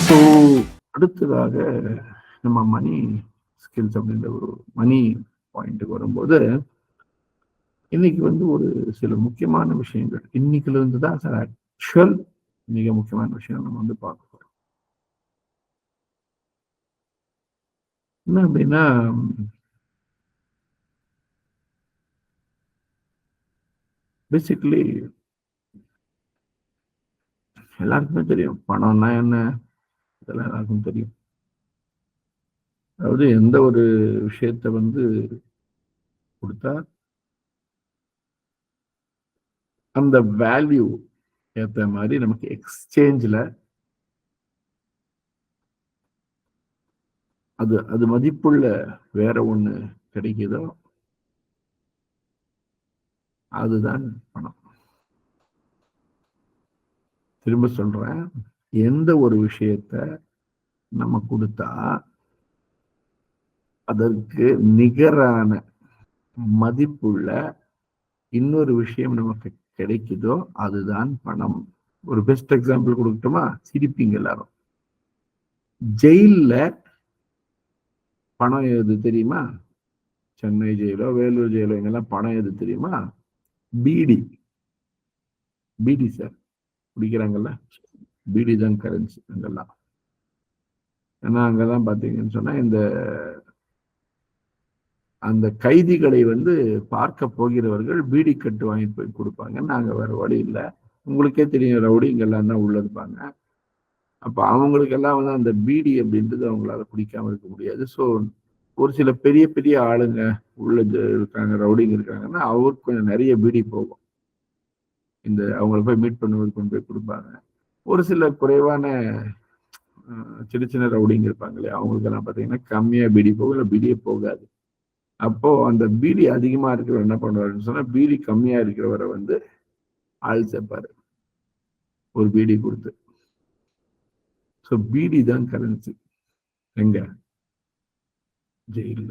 So அடுத்ததாக நம்ம மணி skills அப்படின்ற ஒரு மணி பாயிண்ட்டுக்கு வரும்போது இன்னைக்கு வந்து ஒரு சில முக்கியமான விஷயங்கள் இன்னைக்குல இருந்து தான் சார் ஆக்சுவல் மிக முக்கியமான விஷயம் நம்ம வந்து பார்க்க போறோம். என்ன அப்படின்னா பேசிக்கலி எல்லாருக்குமே தெரியும் பணம்னா என்ன, இதெல்லாம் எல்லாருக்கும் தெரியும். அதாவது எந்த ஒரு விஷயத்த வந்து கொடுத்தா அந்த வேல்யூ ஏற்ற மாதிரி நமக்கு எக்ஸ்சேஞ்சில் அது மதிப்புள்ள வேற ஒண்ணு கிடைக்குதோ அதுதான் பணம். திரும்ப சொல்றேன், எந்த ஒரு விஷயத்த நம்ம கொடுத்தா அதற்கு நிகரான மதிப்புள்ள இன்னொரு விஷயம் நமக்கு கிடைக்குதோ அதுதான் பணம். ஒரு பெஸ்ட் எக்ஸாம்பிள் கொடுக்கட்டுமா? சிரிப்பீங்க எல்லாரும். ஜெயில்ல பணம் எது தெரியுமா? சென்னை ஜெயிலோ வேலூர் ஜெயிலோ இங்கெல்லாம் பணம் எது தெரியுமா? பீடி. பீடி சார் குடிக்கிறாங்கல்ல, பீடி தான் கரன்சி அங்கெல்லாம். ஏன்னா அங்கெல்லாம் பாத்தீங்கன்னு சொன்னா இந்த அந்த கைதிகளை வந்து பார்க்க போகிறவர்கள் பீடி கட்டு வாங்கிட்டு போய் கொடுப்பாங்க. நாங்க வேற வழி இல்லை, உங்களுக்கே தெரியும் ரவுடி இங்கெல்லாம் தான் உள்ள இருப்பாங்க. அப்ப அவங்களுக்கெல்லாம் வந்து அந்த பீடி அப்படின்றது அவங்களால குடிக்காம இருக்க முடியாது. ஸோ ஒரு சில பெரிய பெரிய ஆளுங்க உள்ள இருக்காங்க, ரவுடிங்க இருக்காங்கன்னா அவருக்கு கொஞ்சம் நிறைய பீடி போகும். இந்த அவங்கள போய் மீட் பண்ணுவது கொண்டு போய் கொடுப்பாங்க. ஒரு சில குறைவான சின்ன சின்ன ரவுடிங்க இருப்பாங்க இல்லையா, அவங்களுக்கெல்லாம் பார்த்தீங்கன்னா கம்மியா பீடி போகும், இல்லை பீடியே போகாது. அப்போ அந்த பீடி அதிகமா இருக்கிறவர் என்ன பண்ணுவாருன்னு சொன்னா, பீடி கம்மியா இருக்கிறவரை வந்து ஆள் சேர்ப்பாரு ஒரு பீடி கொடுத்து. ஸோ பீடி தான் கரன்சி எங்க? ஜெயில.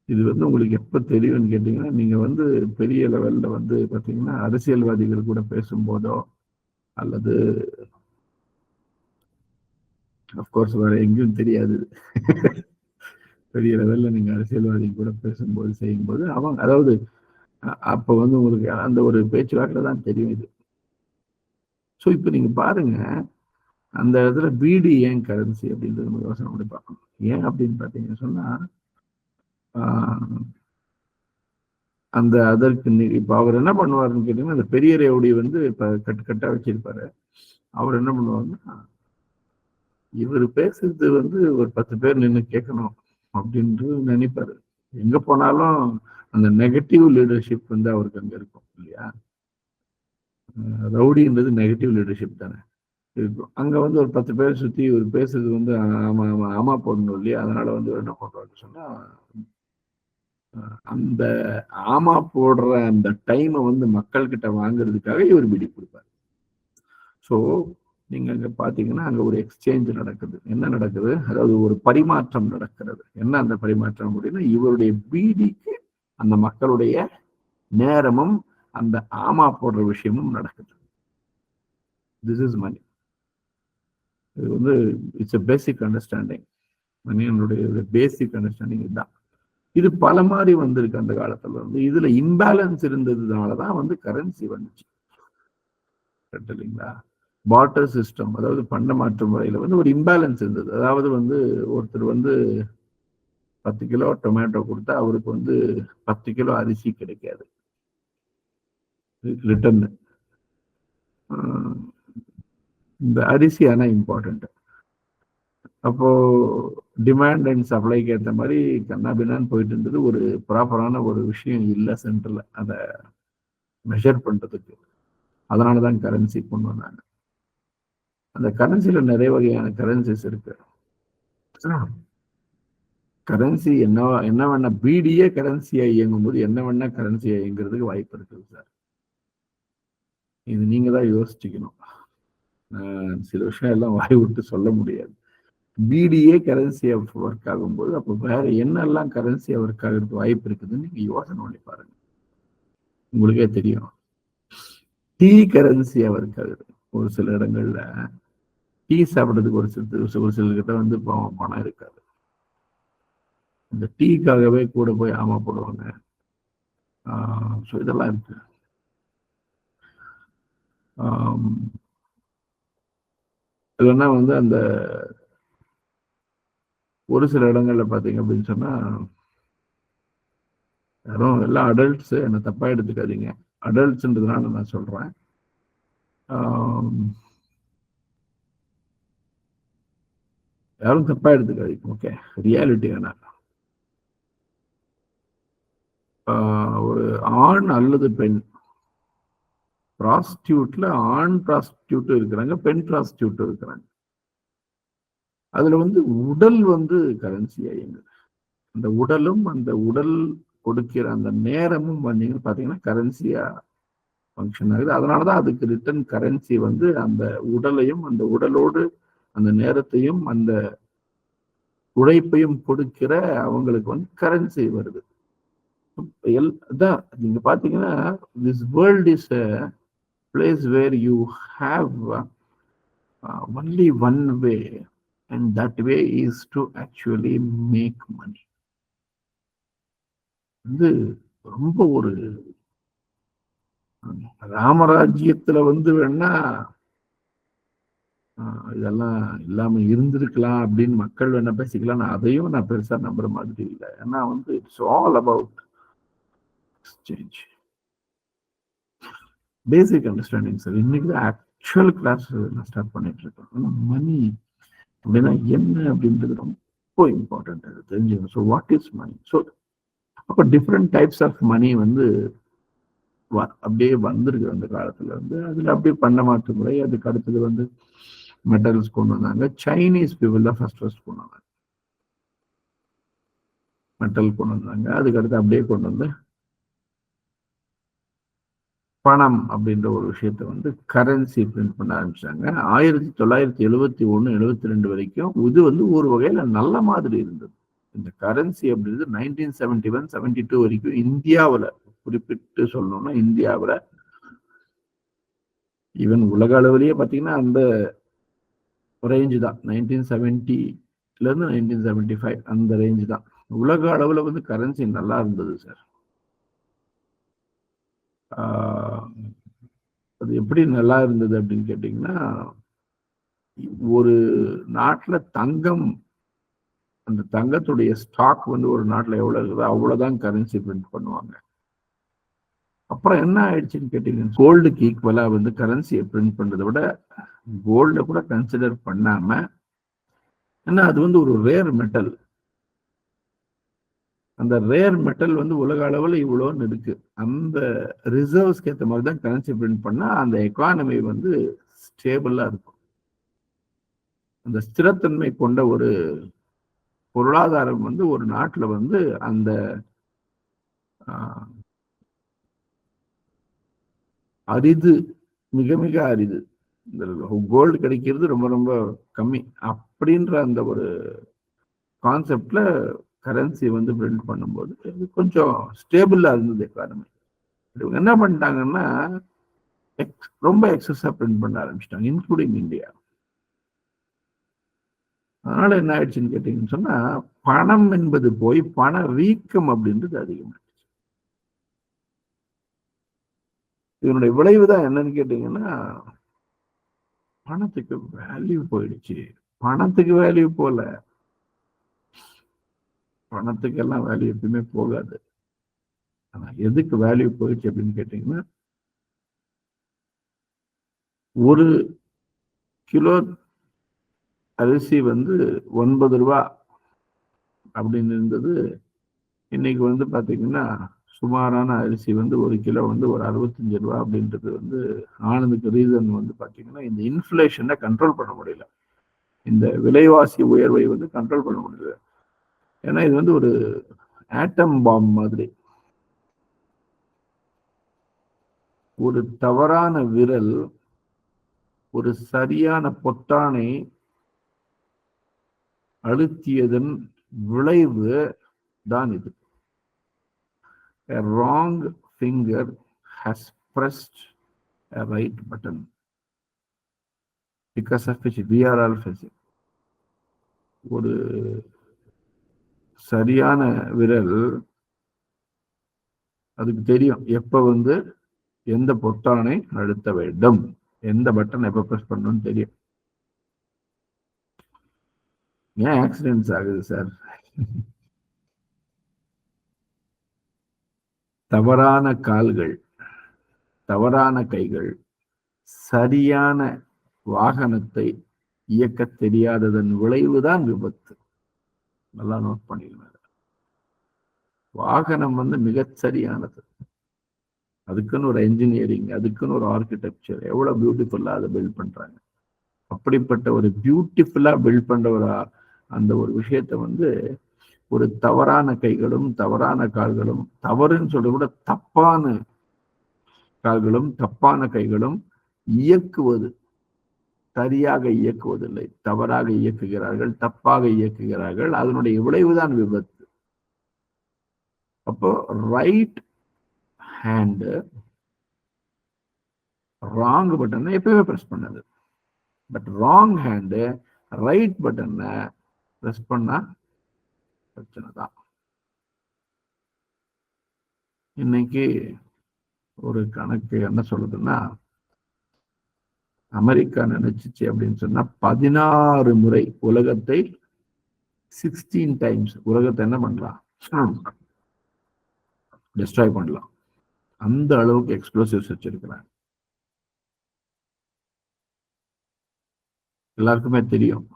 இது வந்து உங்களுக்கு எப்ப தெரியும்னு கேட்டீங்கன்னா, நீங்க வந்து பெரிய லெவல்ல வந்து பாத்தீங்கன்னா அரசியல்வாதிகள் கூட பேசும்போதோ அல்லது அப்கோர்ஸ் வேற எங்கேயும் தெரியாது. பெரிய லெவல்ல நீங்க அரசியல்வாதி கூட பேசும்போது செய்யும்போது அவங்க அதாவது அப்ப வந்து உங்களுக்கு அந்த ஒரு பேச்சுவாக்கில் தான் தெரியும் இது. ஸோ இப்போ நீங்க பாருங்க, அந்த இடத்துல பீடி ஏன் கரன்சி அப்படின்றது நம்ம யோசனை பண்ணி பார்க்கணும். ஏன் அப்படின்னு பார்த்தீங்கன்னு சொன்னா, அந்த அதற்கு இப்ப அவர் என்ன பண்ணுவாருன்னு கேட்டீங்கன்னா, அந்த பெரிய ரவுடி வந்து இப்ப கட்டு கட்டா வச்சிருப்பாரு. அவர் என்ன பண்ணுவாருன்னா, இவர் பேசுறது வந்து ஒரு 10 பேர் நின்று கேட்கணும் அப்படின்ட்டு நினைப்பாரு. எங்க போனாலும் அந்த நெகட்டிவ் லீடர்ஷிப் வந்து அவருக்கு அங்க இருக்கும் இல்லையா? ரவுடின்றது நெகட்டிவ் லீடர்ஷிப் தானே இருக்கும். அங்க வந்து ஒரு 10 பேர் சுத்தி இவர் பேசுறது வந்து ஆமா ஆமா ஆமா போடணும் இல்லையா? அதனால வந்து என்ன பண்றாருன்னு சொன்னா, அந்த ஆமா போடுற அந்த டைமை வந்து மக்கள் கிட்ட வாங்குறதுக்காக இவர் பிடி கொடுப்பார். ஸோ நீங்க அங்க பாத்தீங்கன்னா அங்க ஒரு எக்ஸ்சேஞ்ச் நடக்குது. என்ன நடக்குது? அதாவது ஒரு பரிமாற்றம் நடக்கிறது. என்ன அந்த பரிமாற்றம் அப்படின்னா, இவருடைய பீடிக்கு அந்த மக்களுடைய நேரமும் அந்த ஆமா போடுற விஷயமும் நடக்குது. This is money. இது வந்து இட்ஸ் a பேசிக் அண்டர்ஸ்டாண்டிங். மணியனுடைய பேசிக் அண்டர்ஸ்டாண்டிங் இதுதான். இது பல மாதிரி வந்திருக்கு அந்த காலத்துல வந்து. இதுல இம்பேலன்ஸ் இருந்ததுனாலதான் வந்து கரன்சி வந்துச்சு இல்லைங்களா? பார்ட்டர் சிஸ்டம், அதாவது பண்ட மாற்று முறையில வந்து ஒரு இம்பேலன்ஸ் இருந்தது. அதாவது வந்து ஒருத்தர் வந்து 10 கிலோ டொமேட்டோ கொடுத்தா அவருக்கு வந்து 10 கிலோ அரிசி கிடைக்காது ரிட்டர்ன். இந்த அரிசி ஆனா இம்பார்ட்டன்ட். அப்போ டிமாண்ட் அண்ட் சப்ளைக்கு ஏற்ற மாதிரி கண்ணாபின்னான்னு போயிட்டு இருந்தது. ஒரு ப்ராப்பரான ஒரு விஷயம் இல்லை சென்டர்ல அதை மெஷர் பண்றதுக்கு. அதனாலதான் கரன்சி கொண்டு வந்தாங்க. அந்த கரன்சில நிறைய வகையான கரன்சிஸ் இருக்கு. கரன்சி என்ன வேணா பீடியே கரன்சியா இயங்கும் போது என்ன வேணா கரன்சியா இயங்குறதுக்கு வாய்ப்பு இருக்குது சார். இது நீங்க தான் யோசிச்சுக்கணும். சில விஷயம் எல்லாம் வாய் விட்டு சொல்ல முடியாது. பீடியே கரன்சியா ஒர்க் ஆகும்போது அப்ப வேற என்னெல்லாம் கரன்சியா ஒர்க் ஆகிறதுக்கு வாய்ப்பு இருக்குதுன்னு நீங்க யோசனை பண்ணி பாருங்க, உங்களுக்கே தெரியும். டீ கரன்சியா ஒர்க் ஆகுது ஒரு சில இடங்கள்ல. டீ சாப்பிட்றதுக்கு ஒரு சிலர்கிட்ட வந்து பணம் இருக்காது. இந்த டீக்காகவே கூட போய் ஆமா போடுவாங்க. ஸோ இதெல்லாம் இருக்கு. இல்லைன்னா வந்து அந்த ஒரு சில இடங்கள்ல பார்த்தீங்க அப்படின்னு சொன்னா, யாரும் எல்லாம் அடல்ட்ஸ், என்ன தப்பா எடுத்துக்காதீங்க. அடல்ட்ஸ்ன்றதுனால நான் சொல்றேன். யாரும் தப்பா எடுத்துக்காதீங்க. ஓகே, ரியாலிட்டி என்ன, ஒரு ஆண் அல்லது பெண் ப்ராஸ்டியூட்ல ஆண் ப்ராஸ்டியூட் இருக்கிறாங்க, பெண் ப்ராஸ்டியூட் இருக்கிறாங்க. அதுல வந்து உடல் வந்து கரன்சி ஆயிடுது. அந்த உடலும் அந்த உடல் கொடுக்கிற அந்த நேரமும் பாத்தீங்கன்னா கரன்சியா ஃபங்க்ஷன் ஆகுது. அதனாலதான் அதுக்கு ரிட்டர்ன் கரன்சி வந்து அந்த உடலையும் அந்த உடலோடு அந்த நேரத்தையும் அந்த உழைப்பையும் கொடுக்கிற அவங்களுக்கு வந்து கரன்சி வருது. நீங்க பாத்தீங்கன்னா this world is a place where you have only one way, and that way is to actually make money. வந்து ரொம்ப ஒரு ராமராஜ்யத்துல வந்து வேணா இதெல்லாம் இல்லாம இருந்திருக்கலாம் அப்படின்னு மக்கள் வேணா பேசிக்கலாம். அதையும் நான் பெருசா நம்புற மாதிரி இல்லை. ஏன்னா வந்து it's all about exchange, basic understanding. Sir இன்னைக்கு தான் ஆக்சுவல் கிளாஸ் நான் ஸ்டார்ட் பண்ணிட்டு இருக்கேன். மணி அப்படின்னா என்ன அப்படின்றது ரொம்ப இம்பார்ட்டன்ட், அது தெரிஞ்சுக்கணும். So what is money? So அப்போ டிஃப்ரெண்ட் டைப்ஸ் ஆஃப் மணி வந்து அப்படியே வந்திருக்கு அந்த காலத்துல இருந்து. அதுல அப்படியே பண்ண மாற்று முறை, அதுக்கு அடுத்தது வந்து மெட்டல்ஸ் கொண்டு வந்தாங்க. சைனீஸ் பீப்புள் தான் ஃபர்ஸ்ட் கொண்டு வந்தாங்க, மெட்டல் கொண்டு வந்தாங்க. அதுக்கு அடுத்து அப்படியே கொண்டு வந்து பணம் அப்படின்ற ஒரு விஷயத்த வந்து கரன்சி பிரிண்ட் பண்ண ஆரம்பிச்சாங்க. 1971 72 வரைக்கும் இது வந்து ஒரு வகையில நல்ல மாதிரி இருந்தது. இந்த கரன்சி அப்படின்றது 1971 72 வரைக்கும் இந்தியாவில் குறிப்பிட்டு சொல்லணும்னா இந்தியாவில், ஈவன் உலக அளவிலேயே பார்த்தீங்கன்னா அந்த ரேஞ்சு தான். 1970ல இருந்து 1975 அந்த ரேஞ்சு தான். உலக அளவில் வந்து கரன்சி நல்லா இருந்தது சார். அது எப்படி நல்லா இருந்தது அப்படின்னு கேட்டீங்கன்னா, ஒரு நாட்டுல தங்கம், அந்த தங்கத்துடைய ஸ்டாக் வந்து ஒரு நாட்டுல எவ்வளவு இருக்குதோ அவ்வளவுதான் கரன்சி பிரிண்ட் பண்ணுவாங்க. அப்புறம் என்ன ஆயிடுச்சுன்னு கேட்டீங்கன்னா, கோல்டுக்கு ஈக்குவலா வந்து கரன்சியை பிரிண்ட் பண்றதை விட கோல்ட கூட கன்சிடர் பண்ணாம, ஏன்னா அது வந்து ஒரு ரேர் மெட்டல், அந்த ரேர் மெட்டல் வந்து உலக அளவில் இவ்வளோன்னு இருக்கு, அந்த ரிசர்வ்ஸ்க்கு ஏற்ற மாதிரி தான் கரன்சி பிரிண்ட் பண்ணா அந்த எக்கானமி வந்து ஸ்டேபிளா இருக்கும். அந்த ஸ்திரத்தன்மை கொண்ட ஒரு பொருளாதாரம் வந்து ஒரு நாட்டில் வந்து அந்த அரிது, மிக மிக அரிது. இந்த கோல்டு கிடைக்கிறது ரொம்ப ரொம்ப கம்மி அப்படின்ற அந்த ஒரு கான்செப்ட்ல கரன்சி வந்து பிரிண்ட் பண்ணும்போது கொஞ்சம் ஸ்டேபிளா இருந்தது எக்கானமி. இவங்க என்ன பண்ணிட்டாங்கன்னா ரொம்ப எக்ஸஸா பிரிண்ட் பண்ண ஆரம்பிச்சிட்டாங்க, இன்க்ளூடிங் இந்தியா. அதனால என்ன ஆயிடுச்சுன்னு கேட்டீங்கன்னு சொன்னா, பணம் என்பது போய் பண வீக்கம் அப்படின்றது அதிகமாயிடுச்சு. இதனுடைய விளைவு தான் என்னன்னு கேட்டீங்கன்னா, பணத்துக்கு வேல்யூ போயிடுச்சு. பணத்துக்கு வேல்யூ போல, பணத்துக்கு எல்லாம் வேல்யூ எப்பயுமே போகாது. ஆனா எதுக்கு வேல்யூ போயிடுச்சு அப்படின்னு கேட்டீங்கன்னா, ஒரு கிலோ அரிசி வந்து 9 ரூபா அப்படின்னு இருந்தது. இன்னைக்கு வந்து பாத்தீங்கன்னா சுமாரான அரிசி வந்து ஒரு கிலோ வந்து ஒரு 65 ரூபா அப்படின்றது வந்து ஆனதுக்கு ரீசன் வந்து பாத்தீங்கன்னா இந்த இன்ஃபிளேஷனை கண்ட்ரோல் பண்ண முடியல, இந்த விலைவாசி உயர்வை வந்து கண்ட்ரோல் பண்ண முடியல. ஏன்னா இது வந்து ஒரு ஆட்டம் பாம் மாதிரி. ஒரு தவறான விரல் ஒரு சரியான பொத்தானை அழுத்தியதன் விளைவு தான் இது. A wrong finger has pressed a right button. because of which we are all facing. ஒரு சரியான விரல் அதுக்கு தெரியும் எப்ப வந்து எந்த பொத்தானை அழுத்த வேண்டும், எந்த பட்டன் எப்ப பிரஸ் பண்ணணும்னு தெரியும். ஏன் ஆக்சிடென்ட்ஸ் ஆகுது சார்? தவறான கால்கள், தவறான கைகள், சரியான வாகனத்தை இயக்க தெரியாததன் விளைவுதான் விபத்து. நல்லா நோட் பண்ணிக்கணும். வாகனம் வந்து மிகச் சரியானது, அதுக்குன்னு ஒரு என்ஜினியரிங், அதுக்குன்னு ஒரு ஆர்கிடெக்சர், எவ்வளவு பியூட்டிஃபுல்லா அதை பில்ட் பண்றாங்க. அப்படிப்பட்ட ஒரு பியூட்டிஃபுல்லா பில்ட் பண்ற ஒரு அந்த ஒரு விஷயத்த வந்து ஒரு தவறான கைகளும் தவறான கால்களும், தவறுன்னு சொல்ற கூட தப்பான கால்களும் தப்பான கைகளும் இயக்குவது, சரியாக இயக்குவதில்லை, தவறாக இயக்குகிறார்கள், தப்பாக இயக்குகிறார்கள். அதனுடைய விளைவுதான் விபத்து. அப்போ ரைட் ஹேண்டு ராங் பட்டனை எப்பயுமே பிரஸ் பண்ணது, பட் ராங் ஹேண்டு ரைட் பட்டனை பிரஸ் பண்ணா பிரச்சனை தான். இன்னைக்கு ஒரு கணக்கு என்ன சொல்லுதுன்னா, அமெரிக்கா நினைச்சிச்சு அப்படின்னு சொன்னா 16 முறை உலகத்தை 16 டைம்ஸ் உலகத்தை என்ன பண்ணலாம், டிஸ்ட்ராய் பண்ணலாம். அந்த அளவுக்கு எக்ஸ்ப்ளோசிவ்ஸ் வச்சிருக்கிறாங்க. எல்லாருக்குமே தெரியும்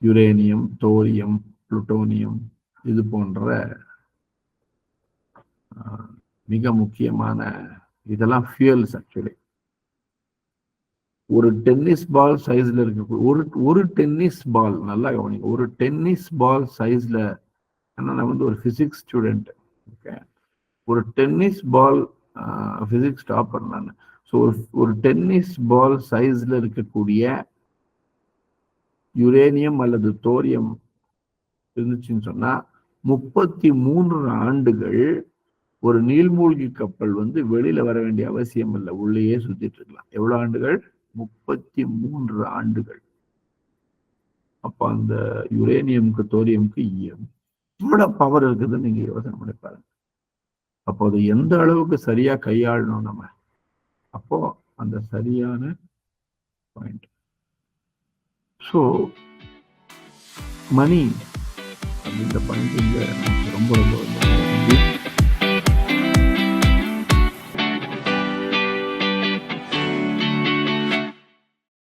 யுரேனியம், தோரியம், புளுட்டோனியம் இது போன்ற மிக முக்கியமான இதெல்லாம் ஃபியூயல்ஸ். ஆக்சுவலி ஒரு டென்னிஸ் பால் சைஸ்ல இருக்க ஒரு டென்னிஸ் பால், நல்லா கவனிங்க, ஒரு டென்னிஸ் பால் சைஸ்ல, நான் வந்து ஒரு பிசிக்ஸ் ஸ்டூடெண்ட், ஓகே, ஒரு டென்னிஸ் பால் பிசிக்ஸ் டாப்பர் நான். ஸோ ஒரு டென்னிஸ் பால் சைஸ்ல இருக்கக்கூடிய யுரேனியம் அல்லது தோரியம் இருந்துச்சுன்னு சொன்னா 33 ஆண்டுகள் ஒரு நீர்மூழ்கி கப்பல் வந்து வெளியில வர வேண்டிய அவசியம் இல்லை, உள்ளேயே சுத்திட்டு இருக்கலாம். எவ்வளவு ஆண்டுகள்? 33 ஆண்டுகள். அப்ப அந்த யுரேனியமுக்கு தோரியமுக்கு எவ்வளவு பவர் இருக்குதுன்னு நீங்க யோசனை பண்ணி பாருங்க. அப்போ அது எந்த அளவுக்கு சரியா கையாளணும் நம்ம, அப்போ அந்த சரியான பாயிண்ட். ஸோ மணி அப்படின்ற பாயிண்ட் இங்க நமக்கு ரொம்ப ரொம்ப